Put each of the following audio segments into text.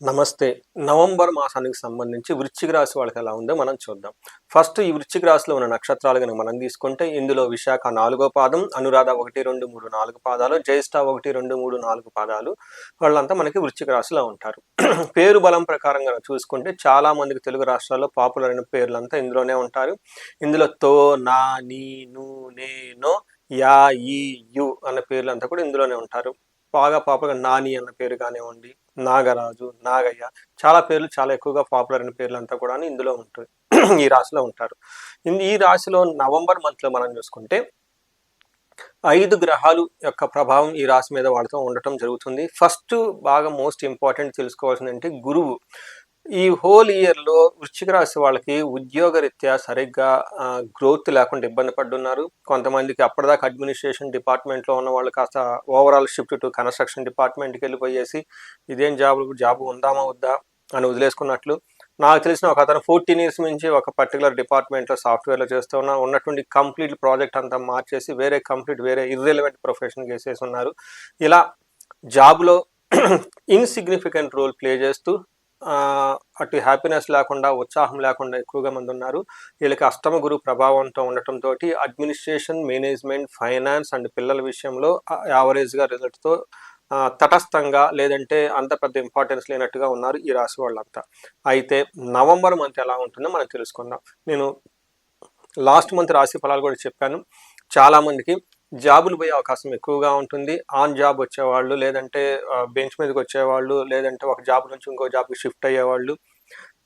నమస్తే. నవంబర్ మాసానికి సంబంధించి వృశ్చిక రాశి వాళ్ళకి ఎలా ఉందో మనం చూద్దాం. ఫస్ట్ ఈ వృశ్చిక రాశిలో ఉన్న నక్షత్రాలు గనుక మనం తీసుకుంటే ఇందులో విశాఖ 4 పాదం, అనురాధ 1, 2, 3, 4 పాదాలు, జ్యేష్ఠ 1, 2, 3, 4 పాదాలు వాళ్ళంతా మనకి వృశ్చిక రాశిలో ఉంటారు. పేరు బలం ప్రకారం గనక చూసుకుంటే చాలా మందికి తెలుగు రాష్ట్రాల్లో పాపులర్ అయిన పేర్లంతా ఇందులోనే ఉంటారు. ఇందులో తో, నా, నీ, ను, నే, నో, యా, ఈ, యు అన్న పేర్లంతా కూడా ఇందులోనే ఉంటారు. బాగా పాపులర్ నాని అన్న పేరు కానివ్వండి, నాగరాజు, నాగయ్య చాలా పేర్లు చాలా ఎక్కువగా పాపులర్ అయిన పేర్లంతా కూడా ఇందులో ఉంటుంది. ఈ రాశిలో ఉంటారు. ఈ రాశిలో నవంబర్ మంత్లో మనం చూసుకుంటే 5 గ్రహాలు యొక్క ప్రభావం ఈ రాశి మీద వాళ్ళతో ఉండటం జరుగుతుంది. ఫస్ట్ బాగా మోస్ట్ ఇంపార్టెంట్ తెలుసుకోవాల్సిందంటే గురువు. ఈ హోల్ ఇయర్‌లో వృశ్చిక రాశి వాళ్ళకి ఉద్యోగరీత్యా సరిగ్గా గ్రోత్ లేకుండా ఇబ్బంది పడుతున్నారు. కొంతమందికి అప్పటిదాకా అడ్మినిస్ట్రేషన్ డిపార్ట్మెంట్‌లో ఉన్న వాళ్ళు కాస్త ఓవరాల్ షిఫ్ట్ టు కన్‌స్ట్రక్షన్ డిపార్ట్మెంట్‌కి వెళ్ళిపోయేసి ఇదేం జాబ్ ఉందామా వద్దా అని వదిలేసుకున్నట్లు. నాకు తెలిసిన ఒక అతను 14 ఇయర్స్ నుంచి ఒక పర్టికులర్ డిపార్ట్మెంట్‌లో సాఫ్ట్‌వేర్‌లో ఉన్నటువంటి కంప్లీట్ ప్రాజెక్ట్ అంతా మార్చేసి వేరే ఇర్రెలెవెంట్ ప్రొఫెషన్‌కి వేసేసున్నారు. ఇలా జాబ్‌లో ఇన్‌సిగ్నిఫికెంట్ రోల్ ప్లే చేస్తూ అటు హ్యాపీనెస్ లేకుండా, ఉత్సాహం లేకుండా ఎక్కువగా మంది ఉన్నారు. వీళ్ళకి అష్టమ గురు ప్రభావంతో ఉండటంతో అడ్మినిస్ట్రేషన్, మేనేజ్మెంట్, ఫైనాన్స్ అండ్ పిల్లల విషయంలో యావరేజ్గా రిజల్ట్తో తటస్థంగా లేదంటే అంత పెద్ద ఇంపార్టెన్స్ లేనట్టుగా ఉన్నారు ఈ రాశి వాళ్ళంతా. అయితే నవంబర్ మంత్ ఎలా ఉంటుందో మనం తెలుసుకుందాం. నేను లాస్ట్ మంత్ రాశి ఫలాలు కూడా చెప్పాను. చాలామందికి జాబులు పోయే అవకాశం ఎక్కువగా ఉంటుంది. ఆన్ జాబ్ వచ్చేవాళ్ళు, లేదంటే బెంచ్ మీదకి వచ్చేవాళ్ళు, లేదంటే ఒక జాబ్ నుంచి ఇంకో జాబ్కి షిఫ్ట్ అయ్యేవాళ్ళు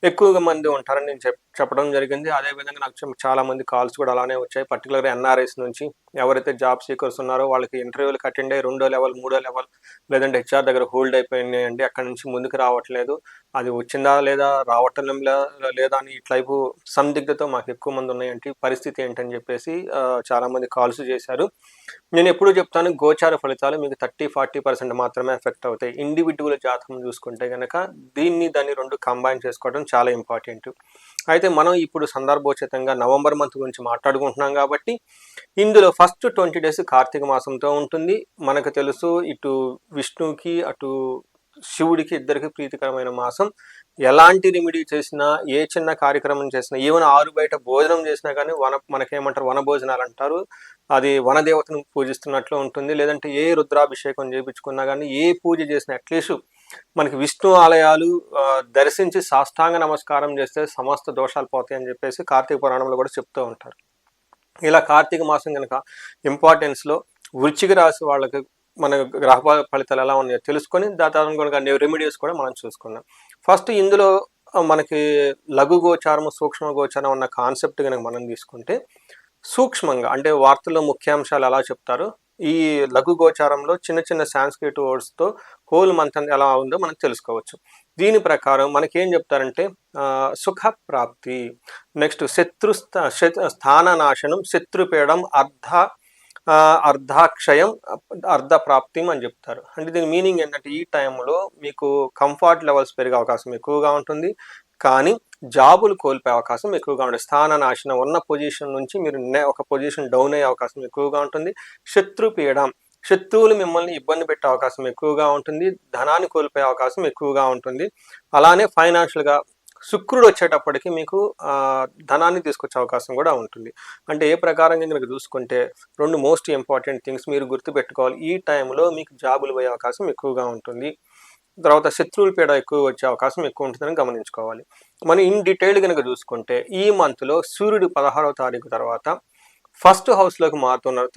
ఎక్కువగా మంది ఉంటారని నేను చెప్పడం జరిగింది. అదేవిధంగా నాకు చాలా మంది కాల్స్ కూడా అలానే వచ్చాయి. పర్టికులర్గా ఎన్ఆర్ఐస్ నుంచి ఎవరైతే జాబ్ సీకర్స్ ఉన్నారో వాళ్ళకి ఇంటర్వ్యూలకు అటెండ్ అయ్యి 2వ లెవెల్, 3వ లెవెల్ లేదంటే హెచ్ఆర్ దగ్గర హోల్డ్ అయిపోయినాయండి, అక్కడి నుంచి ముందుకు రావట్లేదు, అది వచ్చిందా లేదా రావటం లేదా అని ఇట్లైపు సందిగ్ధతో మాకు ఎక్కువ మంది ఉన్నాయంటే పరిస్థితి ఏంటని చెప్పేసి చాలామంది కాల్స్ చేశారు. నేను ఎప్పుడూ చెప్తాను, గోచార ఫలితాలు మీకు 30-40% మాత్రమే ఎఫెక్ట్ అవుతాయి. ఇండివిజువల్ జాతకం చూసుకుంటే కనుక దాన్ని 2 కంబైన్ చేసుకోవడం చాలా ఇంపార్టెంట్. అయితే మనం ఇప్పుడు సందర్భోచితంగా నవంబర్ మంత్ గురించి మాట్లాడుకుంటున్నాం కాబట్టి ఇందులో ఫస్ట్ 20 డేస్ కార్తీక మాసంతో ఉంటుంది. మనకు తెలుసు, ఇటు విష్ణువుకి అటు శివుడికి ఇద్దరికి ప్రీతికరమైన మాసం. ఎలాంటి రెమెడీ చేసినా, ఏ చిన్న కార్యక్రమం చేసినా, ఈవెన్ ఆరు బయట భోజనం చేసినా కానీ మనకేమంటారు, వన భోజనాలు అంటారు. అది వనదేవతను పూజిస్తున్నట్లు ఉంటుంది. లేదంటే ఏ రుద్రాభిషేకం చేయించుకున్నా కానీ, ఏ పూజ చేసినా అట్లీస్ట్ మనకి విష్ణు ఆలయాలు దర్శించి సాష్టాంగ నమస్కారం చేస్తే సమస్త దోషాలు పోతాయని చెప్పేసి కార్తీక పురాణంలో కూడా చెప్తూ ఉంటారు. ఇలా కార్తీక మాసం కనుక ఇంపార్టెన్స్లో వృశ్చిక రాశి వాళ్ళకి మన గ్రహ ఫలితాలు ఎలా ఉన్నాయో తెలుసుకొని దాని రెమెడీస్ కూడా మనం చూసుకుందాం. ఫస్ట్ ఇందులో మనకి లఘు గోచారం, సూక్ష్మ గోచారం అన్న కాన్సెప్ట్ కనుక మనం తీసుకుంటే, సూక్ష్మంగా అంటే వార్తల్లో ముఖ్యాంశాలు ఎలా చెప్తారో ఈ లఘు గోచారంలో చిన్న చిన్న సాంస్క్రిట్ వర్డ్స్తో హోల్ మంత్ ఎలా ఉందో మనం తెలుసుకోవచ్చు. దీని ప్రకారం మనకేం చెప్తారంటే సుఖ ప్రాప్తి, నెక్స్ట్ స్థాననాశనం, శత్రుపీడం, అర్ధాక్షయం, అర్ధ ప్రాప్తి అని చెప్తారు. అంటే దీని మీనింగ్ ఏంటంటే ఈ టైంలో మీకు కంఫర్ట్ లెవెల్స్ పెరిగే అవకాశం ఎక్కువగా ఉంటుంది, కానీ జాబులు కోల్పోయే అవకాశం ఎక్కువగా ఉంటుంది. స్థాన నాశనం, ఉన్న పొజిషన్ నుంచి మీరు ఒక పొజిషన్ డౌన్ అయ్యే అవకాశం ఎక్కువగా ఉంటుంది. శత్రుపీడం, శత్రువులు మిమ్మల్ని ఇబ్బంది పెట్టే అవకాశం ఎక్కువగా ఉంటుంది. ధనాన్ని కోల్పోయే అవకాశం ఎక్కువగా ఉంటుంది. అలానే ఫైనాన్షియల్గా శుక్రుడు వచ్చేటప్పటికి మీకు ధనాన్ని తీసుకొచ్చే అవకాశం కూడా ఉంటుంది. అంటే ఏ ప్రకారంగా కనుక చూసుకుంటే 2 మోస్ట్ ఇంపార్టెంట్ థింగ్స్ మీరు గుర్తుపెట్టుకోవాలి. ఈ టైంలో మీకు జాబులు పోయే అవకాశం ఎక్కువగా ఉంటుంది. తర్వాత శత్రువుల పీడ ఎక్కువ వచ్చే అవకాశం ఎక్కువ ఉంటుందని గమనించుకోవాలి. మనం ఇన్ డీటెయిల్ కనుక చూసుకుంటే ఈ మంత్లో సూర్యుడు 16వ తారీఖు తర్వాత ఫస్ట్ హౌస్లోకి మారుతున్నారు.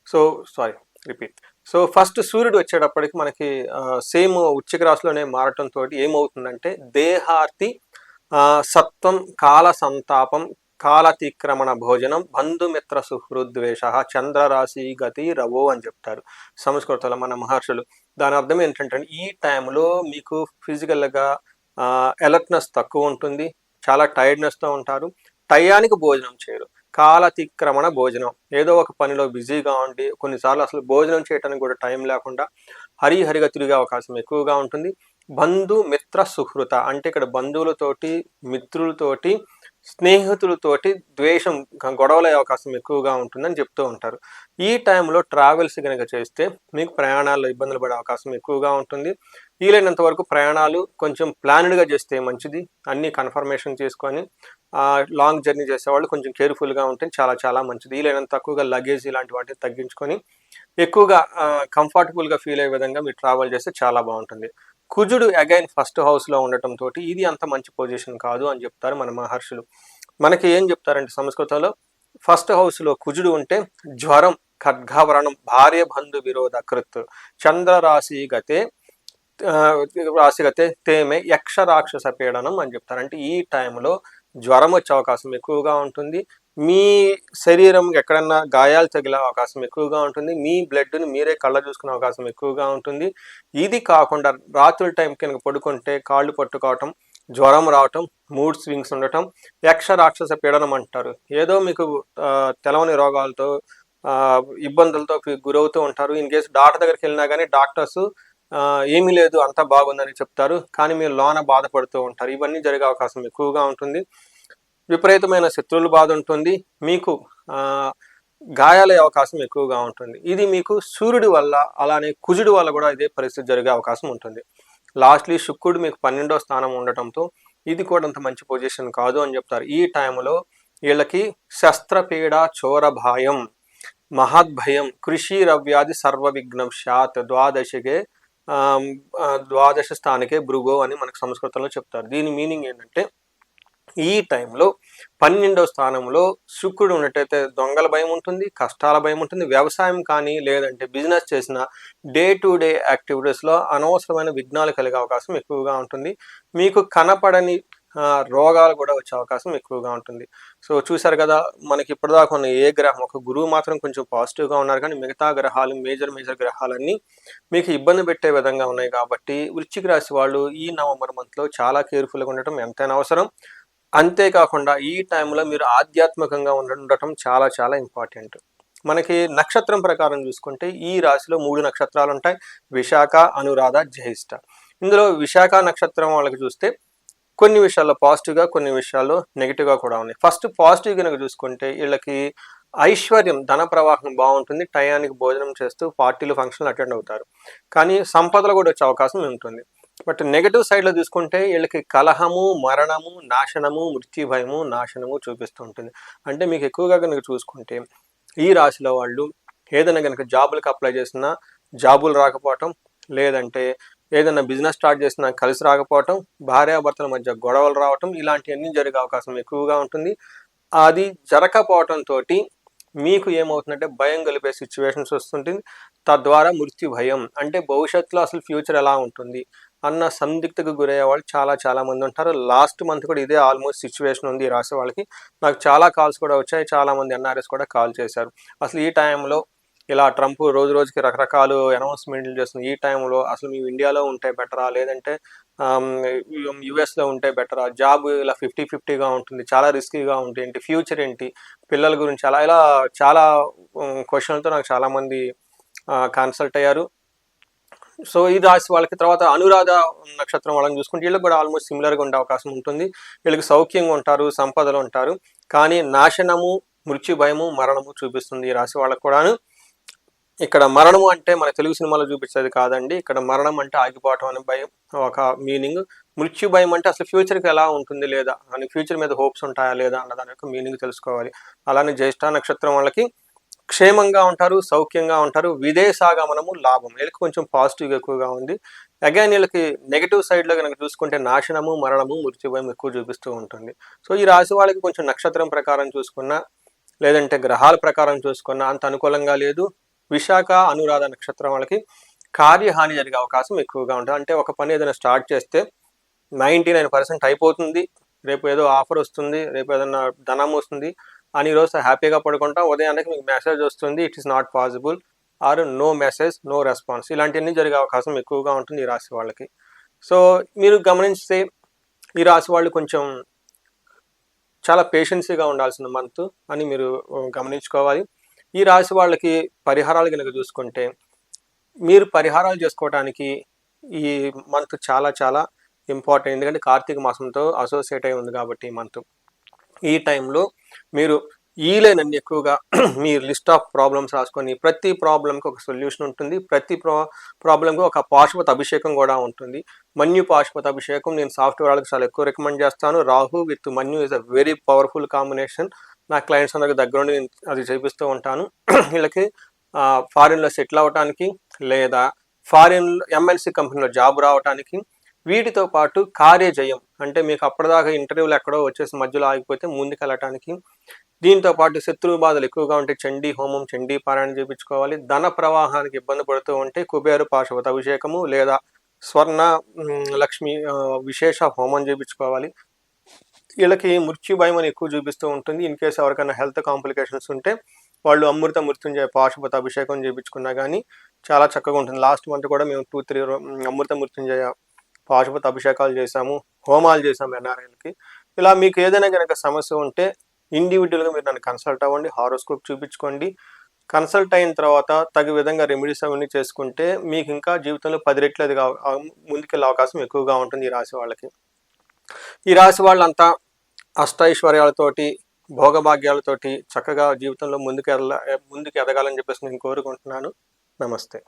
సో ఫస్ట్ సూర్యుడు వచ్చేటప్పటికి మనకి సేమ్ వృశ్చిక రాశిలోనే మారటంతో ఏమవుతుందంటే దేహార్తి, సత్వం, కాల సంతాపం, కాలతిక్రమణ భోజనం, బంధుమిత్ర సుహృద్వేష, చంద్రరాశి గతి రవో అని చెప్తారు సంస్కృతంలో మన మహర్షులు. దాని అర్థం ఏంటంటే ఈ టైంలో మీకు ఫిజికల్గా అలర్ట్నెస్ తక్కువ ఉంటుంది, చాలా టైర్డ్నెస్తో ఉంటారు, టయానికి భోజనం చేయరు, కాలతిక్రమణ భోజనం, ఏదో ఒక పనిలో బిజీగా ఉండి కొన్నిసార్లు అసలు భోజనం చేయడానికి కూడా టైం లేకుండా హరిహరిగా తిరిగే అవకాశం ఎక్కువగా ఉంటుంది. బంధు మిత్ర సుహృత అంటే ఇక్కడ బంధువులతోటి, మిత్రులతోటి స్నేహితులతోటి ద్వేషం, గొడవలయ్యే అవకాశం ఎక్కువగా ఉంటుందని చెప్తూ ఉంటారు. ఈ టైంలో ట్రావెల్స్ గనక చేస్తే మీకు ప్రయాణాల్లో ఇబ్బందులు పడే అవకాశం ఎక్కువగా ఉంటుంది. వీలైనంత వరకు ప్రయాణాలు కొంచెం ప్లాన్డ్‌గా చేస్తే మంచిది. అన్నీ కన్ఫర్మేషన్ చేసుకొని లాంగ్ జర్నీ చేసేవాళ్ళు కొంచెం కేర్‌ఫుల్‌గా ఉంటే చాలా చాలా మంచిది. వీలైనంత తక్కువగా లగేజ్ ఇలాంటి వాటిని తగ్గించుకొని ఎక్కువగా కంఫర్టబుల్‌గా ఫీల్ అయ్యే విధంగా మీరు ట్రావెల్ చేస్తే చాలా బావుంటుంది. కుజుడు అగైన్ ఫస్ట్ హౌస్‌లో ఉండటంతోటి ఇది అంత మంచి పొజిషన్ కాదు అని చెప్తారు మన మహర్షులు. మనకి ఏం చెప్తారంటే సంస్కృతంలో ఫస్ట్ హౌస్‌లో కుజుడు ఉంటే జ్వరం, ఖడ్గావరణం, భార్య బంధు విరోధ కృత్, చంద్ర రాశి గతే రాశిగతే తేమే యక్ష రాక్షస పీడనం అని చెప్తారు. అంటే ఈ టైంలో జ్వరం వచ్చే అవకాశం ఎక్కువగా ఉంటుంది. మీ శరీరం ఎక్కడన్నా గాయాలు తగిలే అవకాశం ఎక్కువగా ఉంటుంది. మీ బ్లడ్‌ని మీరే కళ్ళ చూసుకునే అవకాశం ఎక్కువగా ఉంటుంది. ఇది కాకుండా రాత్రుల టైం కనుక పడుకుంటే కాళ్ళు పట్టుకోవటం, జ్వరం రావటం, మూడ్ స్వింగ్స్ ఉండటం, యక్ష రాక్షస పీడనం అంటారు. ఏదో మీకు తెలవని రోగాలతో ఇబ్బందులతో గురవుతూ ఉంటారు. ఇన్ కేస్ డాక్టర్ దగ్గరికి వెళ్ళినా కానీ డాక్టర్స్ ఏమీ లేదు అంతా బాగుందని చెప్తారు. కానీ మీరు లోన బాధపడుతూ ఉంటారు. ఇవన్నీ జరిగే అవకాశం ఎక్కువగా ఉంటుంది. విపరీతమైన శత్రువుల బాధ ఉంటుంది. మీకు గాయాలయ్యే అవకాశం ఎక్కువగా ఉంటుంది. ఇది మీకు సూర్యుడి వల్ల అలానే కుజుడి వల్ల కూడా ఇదే పరిస్థితి జరిగే అవకాశం ఉంటుంది. లాస్ట్లీ శుక్రుడు మీకు 12వ స్థానం ఉండటంతో ఇది కూడా అంత మంచి పొజిషన్ కాదు అని చెప్తారు. ఈ టైంలో వీళ్ళకి శస్త్రపీడ, చోర భయం, మహద్భయం, కృషి రవ్యాధి సర్వ విఘ్నం శాత్ ద్వాదశికే ద్వాదశ స్థానికే భృగో అని మనకు సంస్కృతంలో చెప్తారు. దీని మీనింగ్ ఏంటంటే ఈ టైంలో 12వ స్థానంలో శుక్రుడు ఉన్నట్టయితే దొంగల భయం ఉంటుంది, కష్టాల భయం ఉంటుంది. వ్యవసాయం కానీ లేదంటే బిజినెస్ చేసిన డే టు డే యాక్టివిటీస్లో అనవసరమైన విఘ్నాలు కలిగే అవకాశం ఎక్కువగా ఉంటుంది. మీకు కనపడని రోగాలు కూడా వచ్చే అవకాశం ఎక్కువగా ఉంటుంది. సో చూసారు కదా, మనకి ఇప్పటిదాకా ఉన్న ఏ గ్రహం, ఒక గురువు మాత్రం కొంచెం పాజిటివ్గా ఉన్నారు కానీ మిగతా గ్రహాలు మేజర్ గ్రహాలన్నీ మీకు ఇబ్బంది పెట్టే విధంగా ఉన్నాయి. కాబట్టి వృశ్చిక రాశి వాళ్ళు ఈ నవంబర్ మంత్లో చాలా కేర్ఫుల్గా ఉండటం ఎంతైనా అవసరం. అంతేకాకుండా ఈ టైంలో మీరు ఆధ్యాత్మికంగా ఉండటం చాలా చాలా ఇంపార్టెంట్. మనకి నక్షత్రం ప్రకారం చూసుకుంటే ఈ రాశిలో 3 నక్షత్రాలు ఉంటాయి: విశాఖ, అనురాధ, జ్యేష్ఠ. ఇందులో విశాఖ నక్షత్రం వాళ్ళకి చూస్తే కొన్ని విషయాల్లో పాజిటివ్గా, కొన్ని విషయాల్లో నెగిటివ్గా కూడా ఉన్నాయి. ఫస్ట్ పాజిటివ్ కనుక చూసుకుంటే వీళ్ళకి ఐశ్వర్యం, ధన ప్రవాహం బాగుంటుంది. టయానికి భోజనం చేస్తూ పార్టీలు, ఫంక్షన్లు అటెండ్ అవుతారు. కానీ సంపదలు కూడా వచ్చే అవకాశం ఉంటుంది. బట్ నెగటివ్ సైడ్లో చూసుకుంటే వీళ్ళకి కలహము, మరణము, నాశనము, మృత్యు భయము, నాశనము చూపిస్తూ ఉంటుంది. అంటే మీకు ఎక్కువగా కనుక చూసుకుంటే ఈ రాశిలో వాళ్ళు ఏదైనా కనుక జాబులకు అప్లై చేసినా జాబులు రాకపోవటం, లేదంటే ఏదైనా బిజినెస్ స్టార్ట్ చేసినా కలిసి రాకపోవటం, భార్యాభర్తల మధ్య గొడవలు రావటం, ఇలాంటివన్నీ జరిగే అవకాశం ఎక్కువగా ఉంటుంది. అది జరగకపోవటంతో మీకు ఏమవుతుందంటే భయం కలిపే సిచ్యువేషన్స్ వస్తుంటుంది. తద్వారా మృత్యు భయం, అంటే భవిష్యత్తులో అసలు ఫ్యూచర్ ఎలా ఉంటుంది అన్న సందిగ్ధకు గురయ్యే వాళ్ళు చాలా చాలా మంది ఉంటారు. లాస్ట్ మంత్ కూడా ఇదే ఆల్మోస్ట్ సిచ్యువేషన్ ఉంది ఈ రాసే వాళ్ళకి. నాకు చాలా కాల్స్ కూడా వచ్చాయి. చాలామంది ఎన్ఆర్ఎస్ కూడా కాల్ చేశారు. అసలు ఈ టైంలో ఇలా ట్రంప్ రోజు రోజుకి రకరకాలు అనౌన్స్మెంట్లు చేస్తుంది. ఈ టైంలో అసలు మేము ఇండియాలో ఉంటే బెటరా, లేదంటే యుఎస్లో ఉంటే బెటరా, జాబ్ ఇలా 50-50గా ఉంటుంది, చాలా రిస్కీగా ఉంటుంది, ఏంటి ఫ్యూచర్ ఏంటి, పిల్లల గురించి అలా ఇలా చాలా క్వశ్చన్లతో నాకు చాలామంది కన్సల్ట్ అయ్యారు. సో ఈ రాశి వాళ్ళకి తర్వాత అనురాధ నక్షత్రం వాళ్ళని చూసుకుంటే వీళ్ళకి కూడా ఆల్మోస్ట్ సిమిలర్గా ఉండే అవకాశం ఉంటుంది. వీళ్ళకి సౌఖ్యంగా ఉంటారు, సంపదలు ఉంటారు. కానీ నాశనము, మృత్యు భయము, మరణము చూపిస్తుంది ఈ రాశి వాళ్ళకు కూడాను. ఇక్కడ మరణము అంటే మన తెలుగు సినిమాలో చూపించేది కాదండి. ఇక్కడ మరణం అంటే ఆగిపోవటం అనే భయం ఒక మీనింగ్. మృత్యు భయం అంటే అసలు ఫ్యూచర్కి ఎలా ఉంటుంది లేదా అని, ఫ్యూచర్ మీద హోప్స్ ఉంటాయా లేదా అన్న దాని యొక్క మీనింగ్ తెలుసుకోవాలి. అలానే జ్యేష్ఠ నక్షత్రం వాళ్ళకి క్షేమంగా ఉంటారు, సౌఖ్యంగా ఉంటారు, విదేశాగమనము, లాభం, వీళ్ళకి కొంచెం పాజిటివ్గా ఎక్కువగా ఉంది. అగైన్ వీళ్ళకి నెగిటివ్ సైడ్లో కనుక చూసుకుంటే నాశనము, మరణము, మృత్యుభయం ఎక్కువ చూపిస్తూ ఉంటుంది. సో ఈ రాశి వాళ్ళకి కొంచెం నక్షత్రం ప్రకారం చూసుకున్నా లేదంటే గ్రహాల ప్రకారం చూసుకున్నా అంత అనుకూలంగా లేదు. విశాఖ, అనురాధ నక్షత్రం వాళ్ళకి కార్యహాని జరిగే అవకాశం ఎక్కువగా ఉంటుంది. అంటే ఒక పని ఏదైనా స్టార్ట్ చేస్తే 99% అయిపోతుంది, రేపు ఏదో ఆఫర్ వస్తుంది, రేపు ఏదైనా ధనం వస్తుంది అని ఈరోజు హ్యాపీగా పడుకుంటాం, ఉదయానికి మీకు మెసేజ్ వస్తుంది, it is not possible, or no message, no response, ఇలాంటివన్నీ జరిగే అవకాశం ఎక్కువగా ఉంటుంది ఈ రాశి వాళ్ళకి. సో మీరు గమనిస్తే ఈ రాశి వాళ్ళు కొంచెం చాలా పేషెన్సీగా ఉండాల్సిన మంత్ అని మీరు గమనించుకోవాలి. ఈ రాశి వాళ్ళకి పరిహారాలు కనుక చూసుకుంటే మీరు పరిహారాలు చేసుకోవడానికి ఈ మంత్ చాలా చాలా ఇంపార్టెంట్. ఎందుకంటే కార్తీక మాసంతో అసోసియేట్ అయి ఉంది కాబట్టి ఈ మంత్ ఈ టైంలో మీరు ఈలేనన్ని ఎక్కువగా మీ లిస్ట్ ఆఫ్ ప్రాబ్లమ్స్ రాసుకొని ప్రతి ప్రాబ్లంకి ఒక సొల్యూషన్ ఉంటుంది. ప్రతి ప్రాబ్లంకి ఒక పాశుపత అభిషేకం కూడా ఉంటుంది. మన్యు పాశుపత అభిషేకం నేను సాఫ్ట్వేర్ వాళ్ళకి చాలా ఎక్కువ రికమెండ్ చేస్తాను. రాహు విత్ మన్యు is a very powerful combination. నా క్లయింట్స్ అందరికి దగ్గరుండి నేను అది చేపిస్తూ ఉంటాను. వీళ్ళకి ఫారిన్లో సెటిల్ అవ్వటానికి లేదా ఫారిన్ ఎంఎన్సి కంపెనీలో జాబ్ రావడానికి, వీటితో పాటు కార్యజయం అంటే మీకు అప్పటిదాకా ఇంటర్వ్యూలు ఎక్కడో వచ్చేసి మధ్యలో ఆగిపోతే ముందుకు వెళ్ళటానికి, దీంతో పాటు శత్రువు బాధలు ఎక్కువగా ఉంటే చండీ హోమం, చండీ పారాయణ చేయించుకోవాలి. ధన ప్రవాహానికి ఇబ్బంది పడుతూ ఉంటే కుబేరు పాశుపత అభిషేకము లేదా స్వర్ణ లక్ష్మి విశేష హోమం చేయించుకోవాలి. వీళ్ళకి మృత్యు భయం అని ఎక్కువ చూపిస్తూ ఉంటుంది. ఇన్ కేసు ఎవరికైనా హెల్త్ కాంప్లికేషన్స్ ఉంటే వాళ్ళు అమృత మృత్యుంజయ పాశుపత అభిషేకం చేయించుకున్నా కానీ చాలా చక్కగా ఉంటుంది. లాస్ట్ మంత్ కూడా మేము 2-3 అమృత మృత్యుంజయ పాశుపత అభిషేకాలు చేశాము, హోమాలు చేశాము ఎన్ఆర్ఐలకి. ఇలా మీకు ఏదైనా కనుక సమస్య ఉంటే ఇండివిజువల్గా మీరు నన్ను కన్సల్ట్ అవ్వండి, హారోస్కోప్ చూపించుకోండి. కన్సల్ట్ అయిన తర్వాత తగు విధంగా రెమెడీస్ అవన్నీ చేసుకుంటే మీకు ఇంకా జీవితంలో 10 రెట్లు అది ముందుకెళ్ళే అవకాశం ఎక్కువగా ఉంటుంది ఈ రాశి వాళ్ళకి. ఈ రాశి వాళ్ళంతా అష్టైశ్వర్యాలతోటి భోగభాగ్యాలతోటి చక్కగా జీవితంలో ముందుకు ఎదగాలని చెప్పేసి నేను కోరుకుంటున్నాను. నమస్తే.